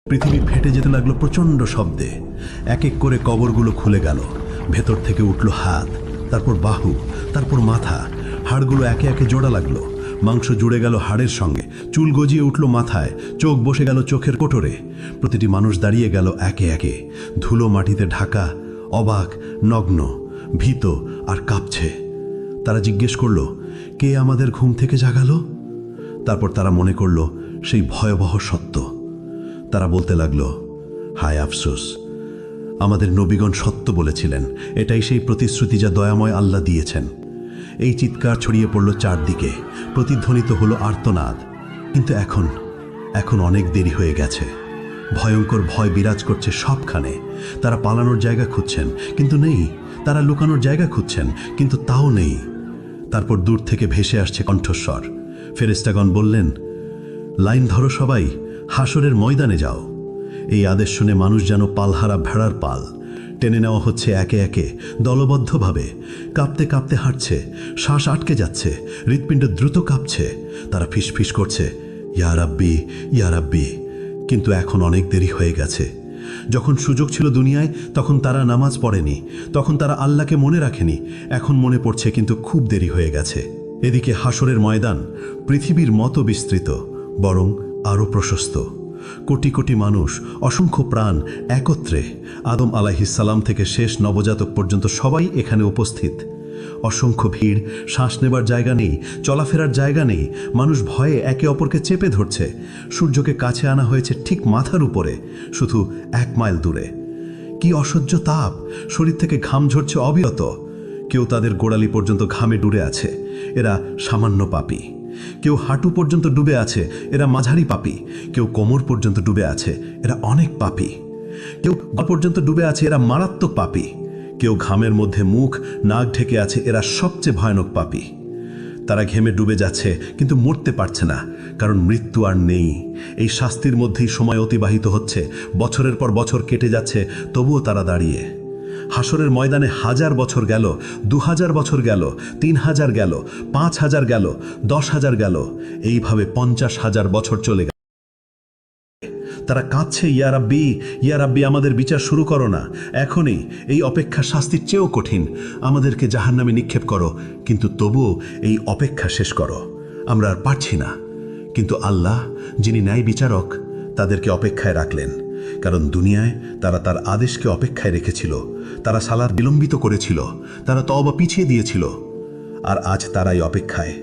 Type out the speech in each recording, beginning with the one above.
পৃথিবী ফেটে যেতে লাগলো প্রচণ্ড শব্দে। এক এক করে কবরগুলো খুলে গেল। ভেতর থেকে উঠল হাত, তারপর বাহু, তারপর মাথা। হাড়গুলো একে একে জোড়া লাগলো। মাংস জুড়ে গেল হাড়ের সঙ্গে, চুল গজিয়ে উঠল মাথায়, চোখ বসে গেল চোখের কোটরে। প্রতিটি মানুষ দাঁড়িয়ে গেল একে একে, ধুলো মাটিতে ঢাকা, অবাক, নগ্ন, ভীত আর কাঁপছে। তারা জিজ্ঞেস করল, কে আমাদের ঘুম থেকে জাগালো? তারপর তারা মনে করল সেই ভয়াবহ সত্য। তারা বলতে লাগলো, হায় আফসোস, আমাদের নবীগণ সত্য বলেছিলেন। এটাই সেই প্রতিশ্রুতি যা দয়াময় আল্লাহ দিয়েছেন। এই চিৎকার ছড়িয়ে পড়ল চারদিকে, প্রতিধ্বনিত হলো আর্তনাদ। কিন্তু এখন অনেক দেরি হয়ে গেছে। ভয়ঙ্কর ভয় বিরাজ করছে সবখানে। তারা পালানোর জায়গা খুঁজছেন, কিন্তু নেই। তারা লুকানোর জায়গা খুঁজছেন, কিন্তু তাও নেই। তারপর দূর থেকে ভেসে আসছে কণ্ঠস্বর। ফেরেশতাগণ বললেন, লাইন ধরো সবাই, হাসরের ময়দানে যাও। এই আদেশ শুনে মানুষ যেন পালহারা ভেড়ার পাল। টেনে নেওয়া হচ্ছে একে একে, দলবদ্ধভাবে। কাঁপতে কাঁপতে হাঁটছে, শ্বাস আটকে যাচ্ছে, হৃৎপিণ্ড দ্রুত কাঁপছে। তারা ফিসফিস করছে, ইয়া রাব্বি, ইয়া রাব্বি। কিন্তু এখন অনেক দেরি হয়ে গেছে। যখন সুযোগ ছিল দুনিয়ায়, তখন তারা নামাজ পড়েনি, তখন তারা আল্লাহকে মনে রাখেনি। এখন মনে পড়ছে, কিন্তু খুব দেরি হয়ে গেছে। এদিকে হাসরের ময়দান পৃথিবীর মতো বিস্তৃত, বরং আরও প্রশস্ত। কোটি কোটি মানুষ, অসংখ্য প্রাণ একত্রে। আদম আলাইহিসসালাম থেকে শেষ নবজাতক পর্যন্ত সবাই এখানে উপস্থিত। অসংখ্য ভিড়, শ্বাস নেবার জায়গা নেই, চলাফেরার জায়গা নেই। মানুষ ভয়ে একে অপরকে চেপে ধরছে। সূর্যকে কাছে আনা হয়েছে ঠিক মাথার উপরে, শুধু 1 মাইল দূরে। কি অসহ্য তাপ! শরীর থেকে ঘাম ঝরছে অবিরত। কেউ তাদের গোড়ালি পর্যন্ত ঘামে ডুবে আছে, এরা সামান্য পাপী। কেউ হাঁটু পর্যন্ত ডুবে আছে, এরা মাঝারি পাপী। কেউ কোমর পর্যন্ত ডুবে আছে, এরা অনেক পাপী। কেউ গা পর্যন্ত ডুবে আছে, এরা মারাত্মক পাপী। কেউ ঘামের মধ্যে মুখ, নাক ঢেকে আছে, এরা সবচেয়ে ভয়ানক পাপী। তারা ঘেমে ডুবে যাচ্ছে, কিন্তু মরতে পারছে না, কারণ মৃত্যু আর নেই। এই শাস্তির মধ্যেই সময় অতিবাহিত হচ্ছে। বছরের পর বছর কেটে যাচ্ছে, তবুও তারা দাঁড়িয়ে। হাসরের ময়দানে 1000 বছর গেল, 2000 বছর গেল, 3000 গেল, 5000 গেল, 10,000 গেল, এইভাবে 50,000 বছর চলে গেল। তারা কাঁদছে, ইয়া রাব্বি, ইয়া রাব্বি, আমাদের বিচার শুরু করো না এখনই। এই অপেক্ষা শাস্তির চেয়েও কঠিন। আমাদেরকে জাহান্নামে নিক্ষেপ করো, কিন্তু তবুও এই অপেক্ষা শেষ করো। আমরা আর পারছি না। কিন্তু আল্লাহ, যিনি ন্যায় বিচারক, তাদেরকে অপেক্ষায় রাখলেন। কারণ দুনিয়ায় তারা তার আদেশকে অপেক্ষায় রেখেছিল। তারা সালাত বিলম্বিত করেছিল, তারা তওবা পিছিয়ে দিয়েছিল। আর আজ তারাই অপেক্ষায়।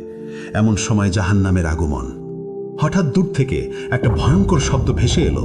এমন সময় জাহান্নামের আগমন। হঠাৎ দূর থেকে একটা ভয়ঙ্কর শব্দ ভেসে এলো।